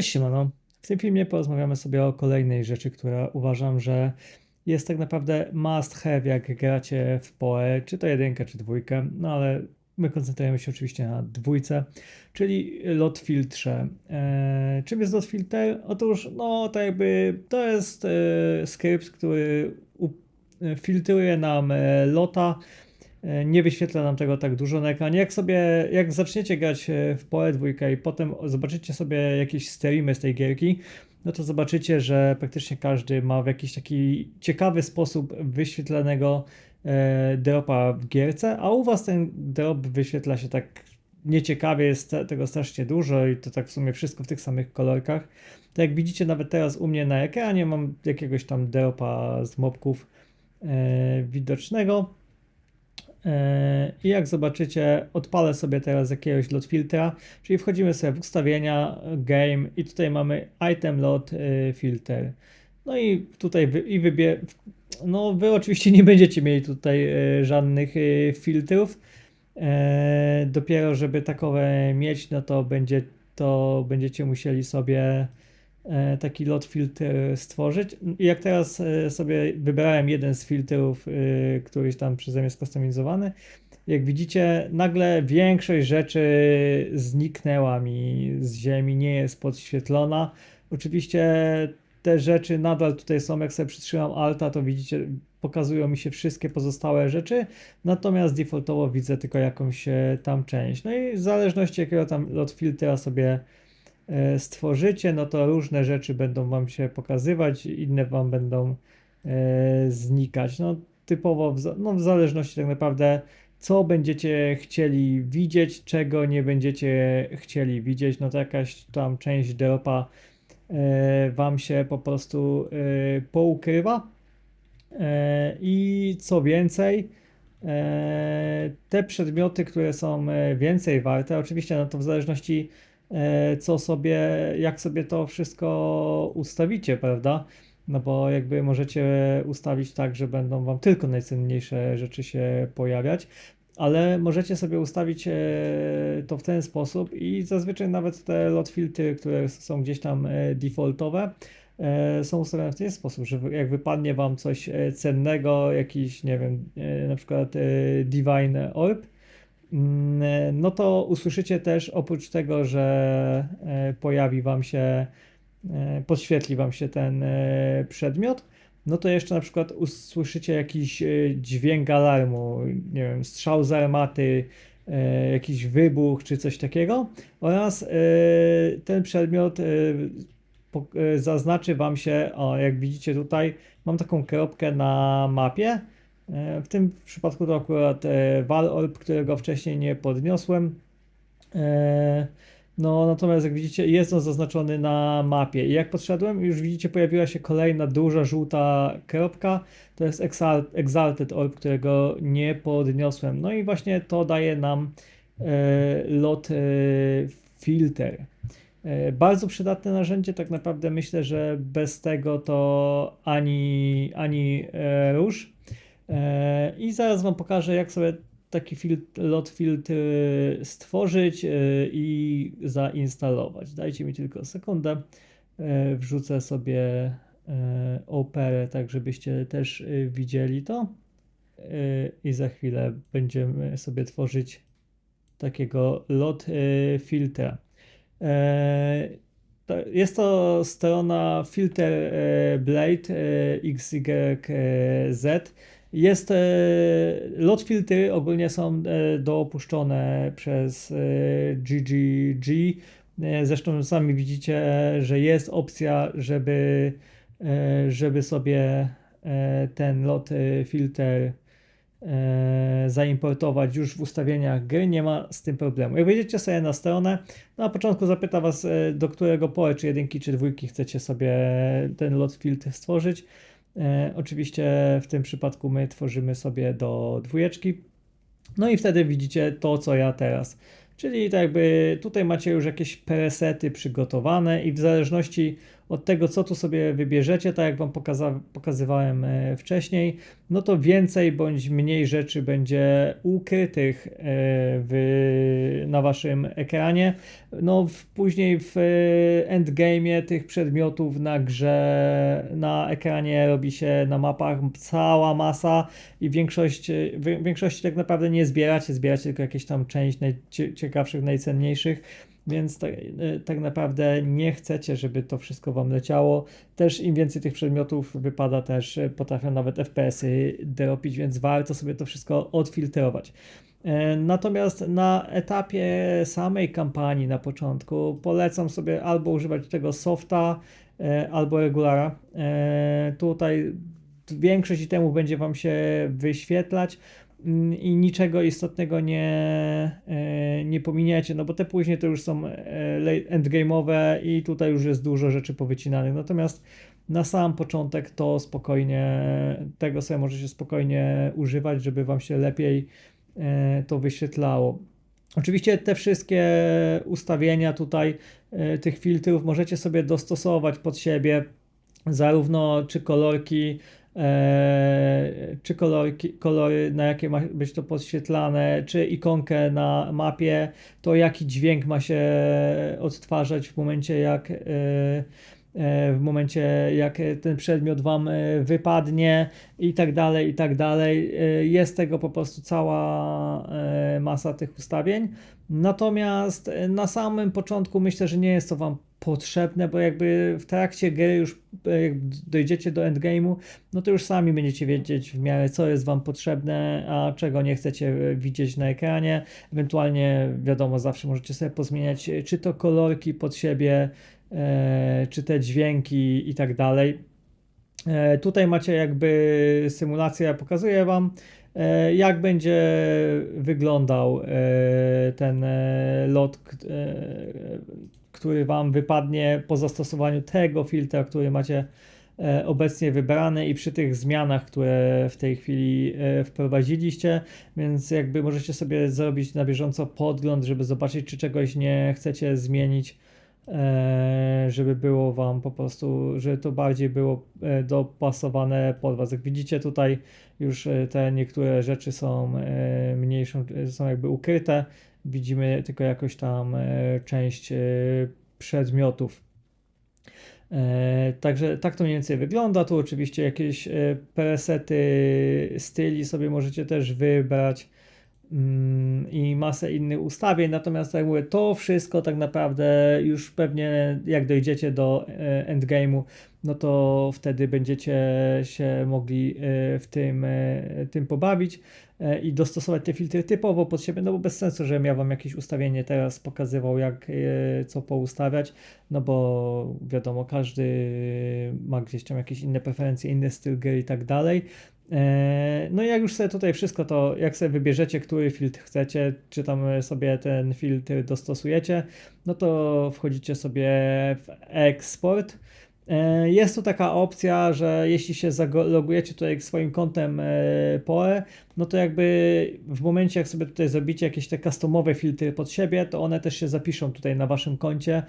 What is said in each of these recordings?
Cześć, siemano. W tym filmie porozmawiamy sobie o kolejnej rzeczy, która uważam, że jest tak naprawdę must have, jak gracie w PoE, czy to jedynkę, czy dwójkę, no ale my koncentrujemy się oczywiście na dwójce, czyli lot filtrze. Czym jest lot filter? Otóż, no tak jakby to jest skrypt, który filtruje nam lota. Nie wyświetla nam tego tak dużo na ekranie. Jak zaczniecie grać w PoE 2 i potem zobaczycie sobie jakieś streamy z tej gierki, no to zobaczycie, że praktycznie każdy ma w jakiś taki ciekawy sposób wyświetlanego dropa w gierce, a u was ten drop wyświetla się tak nieciekawie, jest tego strasznie dużo i to tak w sumie wszystko w tych samych kolorkach. Tak jak widzicie nawet teraz u mnie na ekranie mam jakiegoś tam dropa z mobków widocznego. I jak zobaczycie, odpalę sobie teraz jakiegoś lot filtra, czyli wchodzimy sobie w ustawienia, game i tutaj mamy item lot filter. No i tutaj no wy oczywiście nie będziecie mieli tutaj żadnych filtrów. Dopiero żeby takowe mieć, no to będziecie musieli sobie taki lot filtr stworzyć. I jak teraz sobie wybrałem jeden z filtrów, któryś tam przeze mnie skustomizowany, jak widzicie, nagle większość rzeczy zniknęła mi z ziemi, nie jest podświetlona. Oczywiście te rzeczy nadal tutaj są, jak sobie przytrzymam Alta, to widzicie, pokazują mi się wszystkie pozostałe rzeczy, natomiast defaultowo widzę tylko jakąś tam część. No i w zależności jakiego tam lot filtra sobie stworzycie, no to różne rzeczy będą wam się pokazywać, inne wam będą znikać. No typowo w zależności tak naprawdę co będziecie chcieli widzieć, czego nie będziecie chcieli widzieć, no to jakaś tam część dropa wam się po prostu poukrywa. I co więcej, te przedmioty, które są więcej warte, oczywiście no to w zależności jak sobie to wszystko ustawicie, prawda? No bo jakby możecie ustawić tak, że będą wam tylko najcenniejsze rzeczy się pojawiać, ale możecie sobie ustawić to w ten sposób i zazwyczaj nawet te lot filtry, które są gdzieś tam defaultowe, są ustawione w ten sposób, że jak wypadnie wam coś cennego, jakiś, nie wiem, na przykład Divine Orb, no to usłyszycie też oprócz tego, że podświetli wam się ten przedmiot, no to jeszcze na przykład usłyszycie jakiś dźwięk alarmu, nie wiem, strzał z armaty, jakiś wybuch czy coś takiego oraz ten przedmiot zaznaczy wam się, o jak widzicie tutaj, mam taką kropkę na mapie. W tym przypadku to akurat Valorb, którego wcześniej nie podniosłem. No natomiast jak widzicie jest on zaznaczony na mapie i jak podszedłem już widzicie pojawiła się kolejna duża żółta kropka, to jest Exalted Orb, którego nie podniosłem. No i właśnie to daje nam lot filter. Bardzo przydatne narzędzie, tak naprawdę myślę, że bez tego to ani rusz. I zaraz wam pokażę, jak sobie taki lot filtr stworzyć i zainstalować. Dajcie mi tylko sekundę. Wrzucę sobie Operę, tak żebyście też widzieli to. I za chwilę będziemy sobie tworzyć takiego lot filtra. Jest to strona Filter Blade XYZ. Lot filtry ogólnie są doopuszczone przez GGG. Zresztą sami widzicie, że jest opcja, żeby sobie ten lot filter zaimportować już w ustawieniach gry, nie ma z tym problemu. Jak wejdziecie sobie na stronę, na początku zapyta was, do którego PoE, czy jedynki, czy dwójki chcecie sobie ten lot filtr stworzyć. Oczywiście w tym przypadku my tworzymy sobie do dwójeczki. No i wtedy widzicie to, co ja teraz. Czyli tak jakby tutaj macie już jakieś presety przygotowane i w zależności od tego, co tu sobie wybierzecie, tak jak wam pokazywałem wcześniej, no to więcej bądź mniej rzeczy będzie ukrytych na waszym ekranie. No później w endgame'ie tych przedmiotów na grze, na ekranie robi się na mapach cała masa i w większości tak naprawdę nie zbieracie tylko jakieś tam część najciekawszych, najcenniejszych. Więc tak naprawdę nie chcecie, żeby to wszystko wam leciało. Też im więcej tych przedmiotów wypada, też potrafią nawet FPS-y dropić, więc warto sobie to wszystko odfiltrować. Natomiast na etapie samej kampanii na początku polecam sobie albo używać tego softa, albo regulara. Tutaj większość itemów będzie wam się wyświetlać i niczego istotnego nie pominiecie, no bo te później to już są endgame'owe i tutaj już jest dużo rzeczy powycinanych. Natomiast na sam początek to spokojnie, tego sobie możecie spokojnie używać, żeby wam się lepiej to wyświetlało. Oczywiście te wszystkie ustawienia tutaj, tych filtrów możecie sobie dostosować pod siebie, zarówno czy kolory, na jakie ma być to podświetlane, czy ikonkę na mapie, to jaki dźwięk ma się odtwarzać w momencie jak ten przedmiot wam wypadnie i tak dalej, i tak dalej. Jest tego po prostu cała masa tych ustawień. Natomiast na samym początku myślę, że nie jest to wam potrzebne, bo jakby w trakcie gry już jak dojdziecie do endgame'u, no to już sami będziecie wiedzieć w miarę co jest wam potrzebne, a czego nie chcecie widzieć na ekranie. Ewentualnie wiadomo, zawsze możecie sobie pozmieniać czy to kolorki pod siebie, czy te dźwięki i tak dalej. Tutaj macie jakby symulację, pokazuję wam jak będzie wyglądał ten lot, który wam wypadnie po zastosowaniu tego filtra, który macie obecnie wybrany i przy tych zmianach, które w tej chwili wprowadziliście, więc jakby możecie sobie zrobić na bieżąco podgląd, żeby zobaczyć, czy czegoś nie chcecie zmienić, żeby było wam po prostu, żeby to bardziej było dopasowane pod was. Jak widzicie tutaj już te niektóre rzeczy są mniejszą, są jakby ukryte, widzimy tylko jakoś tam część przedmiotów. Także tak to mniej więcej wygląda. Tu oczywiście jakieś presety styli sobie możecie też wybrać i masę innych ustawień, natomiast jak mówię, to wszystko tak naprawdę już pewnie jak dojdziecie do endgame'u, no to wtedy będziecie się mogli tym pobawić i dostosować te filtry typowo pod siebie, no bo bez sensu, że ja wam jakieś ustawienie teraz pokazywał, jak co poustawiać, no bo wiadomo, każdy ma gdzieś tam jakieś inne preferencje, inny styl gry i tak dalej. No i jak już sobie tutaj wszystko to, jak sobie wybierzecie, który filtr chcecie, czy tam sobie ten filtr dostosujecie, no to wchodzicie sobie w eksport. Jest tu taka opcja, że jeśli się zalogujecie tutaj swoim kontem PoE, no to jakby w momencie jak sobie tutaj zrobicie jakieś te customowe filtry pod siebie, to one też się zapiszą tutaj na waszym koncie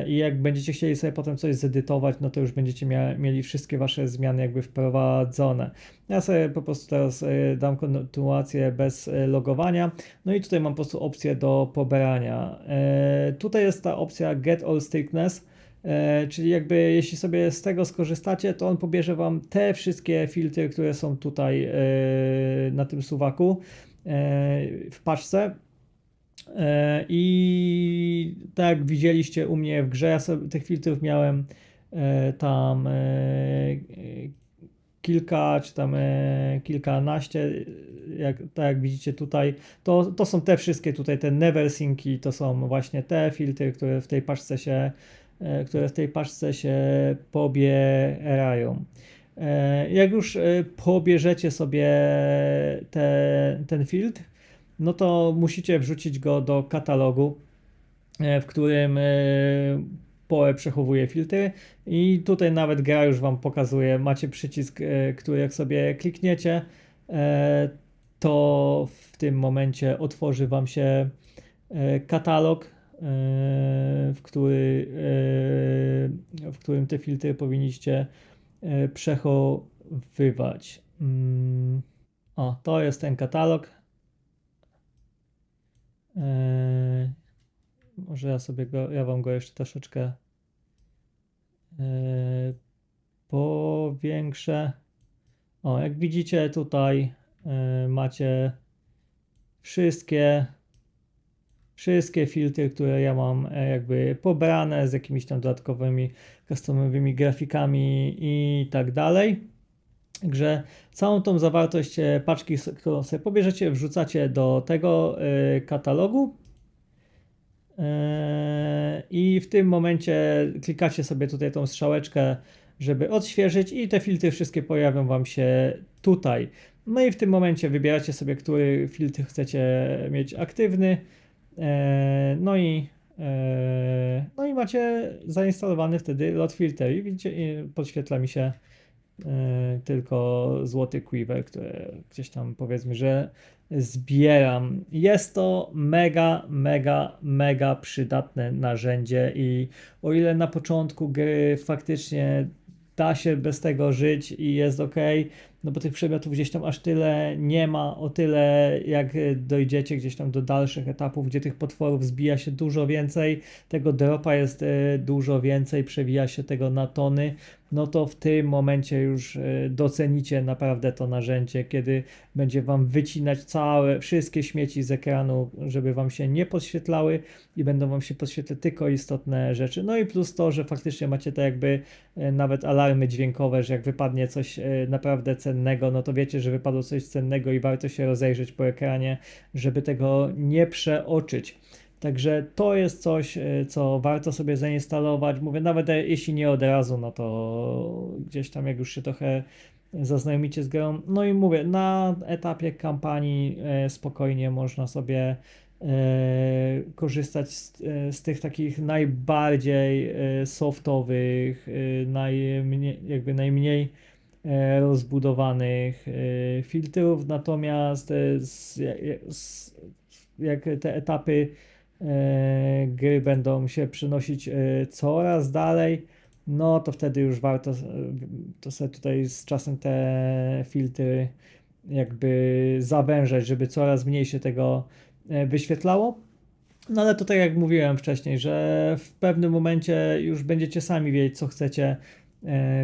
i jak będziecie chcieli sobie potem coś zedytować, no to już będziecie mieli wszystkie wasze zmiany jakby wprowadzone. Ja sobie po prostu teraz dam kontynuację bez logowania, no i tutaj mam po prostu opcję do pobierania. Tutaj jest ta opcja Get All Strictness, czyli jakby jeśli sobie z tego skorzystacie, to on pobierze wam te wszystkie filtry, które są tutaj na tym suwaku w paczce. I tak jak widzieliście u mnie w grze, ja sobie tych filtrów miałem tam kilka, czy tam kilkanaście, tak jak widzicie tutaj, to są te wszystkie tutaj, te Neversinki, to są właśnie te filtry, które w tej paczce się pobierają. Jak już pobierzecie sobie ten filtr, no to musicie wrzucić go do katalogu, w którym PoE przechowuje filtry i tutaj nawet gra już wam pokazuje, macie przycisk, który jak sobie klikniecie, to w tym momencie otworzy wam się katalog, w którym te filtry powinniście przechowywać. O, to jest ten katalog. Może ja wam go jeszcze troszeczkę powiększę. O, jak widzicie tutaj macie wszystkie filtry, które ja mam jakby pobrane z jakimiś tam dodatkowymi customowymi grafikami i tak dalej. Także całą tą zawartość paczki, którą sobie pobierzecie, wrzucacie do tego katalogu i w tym momencie klikacie sobie tutaj tą strzałeczkę, żeby odświeżyć i te filtry wszystkie pojawią wam się tutaj. No i w tym momencie wybieracie sobie, który filtr chcecie mieć aktywny. No i macie zainstalowany wtedy Lot Filter i widzicie, podświetla mi się tylko złoty quiver, które gdzieś tam powiedzmy, że zbieram. Jest to mega przydatne narzędzie i o ile na początku gry faktycznie da się bez tego żyć i jest ok, no bo tych przedmiotów gdzieś tam aż tyle nie ma, o tyle jak dojdziecie gdzieś tam do dalszych etapów, gdzie tych potworów zbija się dużo więcej, tego dropa jest dużo więcej, przewija się tego na tony, no to w tym momencie już docenicie naprawdę to narzędzie, kiedy będzie wam wycinać wszystkie śmieci z ekranu, żeby wam się nie podświetlały i będą wam się podświetlać tylko istotne rzeczy. No i plus to, że faktycznie macie to jakby nawet alarmy dźwiękowe, że jak wypadnie coś naprawdę cennego, no to wiecie, że wypadło coś cennego i warto się rozejrzeć po ekranie, żeby tego nie przeoczyć. Także to jest coś, co warto sobie zainstalować. Mówię, nawet jeśli nie od razu, no to gdzieś tam jak już się trochę zaznajomicie z grą. No i mówię, na etapie kampanii spokojnie można sobie korzystać z tych takich najbardziej softowych, najmniej rozbudowanych filtrów, natomiast jak te etapy gry będą się przenosić coraz dalej, no to wtedy już warto to sobie tutaj z czasem te filtry jakby zawężać, żeby coraz mniej się tego wyświetlało. No ale to tak jak mówiłem wcześniej, że w pewnym momencie już będziecie sami wiedzieć, co chcecie,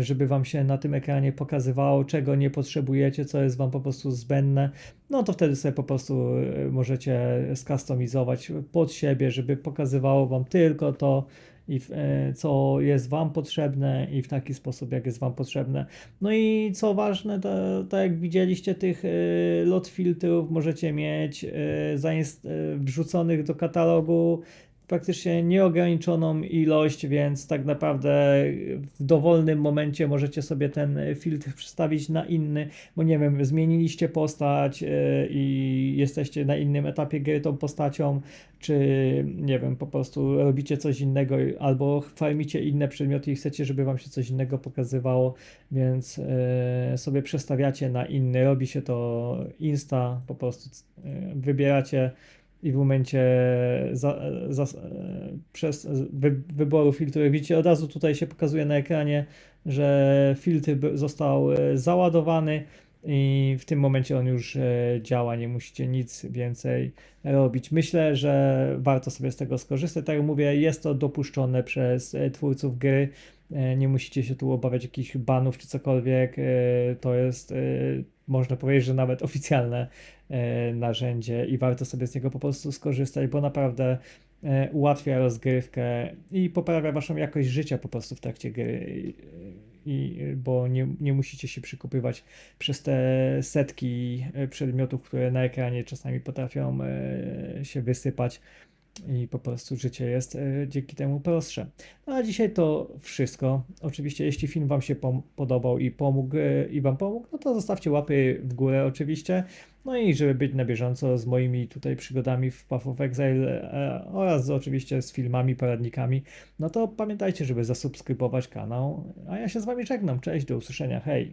żeby wam się na tym ekranie pokazywało, czego nie potrzebujecie, co jest wam po prostu zbędne, no to wtedy sobie po prostu możecie skustomizować pod siebie, żeby pokazywało wam tylko to, co jest wam potrzebne i w taki sposób, jak jest wam potrzebne. No i co ważne, to jak widzieliście, tych lot filtrów możecie mieć wrzuconych do katalogu praktycznie nieograniczoną ilość, więc tak naprawdę w dowolnym momencie możecie sobie ten filtr przestawić na inny, bo nie wiem, zmieniliście postać i jesteście na innym etapie gry tą postacią, czy nie wiem, po prostu robicie coś innego albo farmicie inne przedmioty i chcecie, żeby wam się coś innego pokazywało, więc sobie przestawiacie na inny, robi się to insta, po prostu wybieracie i w momencie przez wyboru filtru, jak widzicie, od razu tutaj się pokazuje na ekranie, że filtr został załadowany i w tym momencie on już działa, nie musicie nic więcej robić. Myślę, że warto sobie z tego skorzystać. Tak jak mówię, jest to dopuszczone przez twórców gry. Nie musicie się tu obawiać jakichś banów czy cokolwiek. To jest, można powiedzieć, że nawet oficjalne narzędzie i warto sobie z niego po prostu skorzystać, bo naprawdę ułatwia rozgrywkę i poprawia waszą jakość życia po prostu w trakcie gry. Bo nie musicie się przykopywać przez te setki przedmiotów, które na ekranie czasami potrafią się wysypać i po prostu życie jest dzięki temu prostsze. No a dzisiaj to wszystko. Oczywiście jeśli film wam się podobał i wam pomógł, no to zostawcie łapy w górę oczywiście. No i żeby być na bieżąco z moimi tutaj przygodami w Path of Exile oraz oczywiście z filmami, poradnikami, no to pamiętajcie, żeby zasubskrybować kanał. A ja się z wami żegnam. Cześć, do usłyszenia. Hej!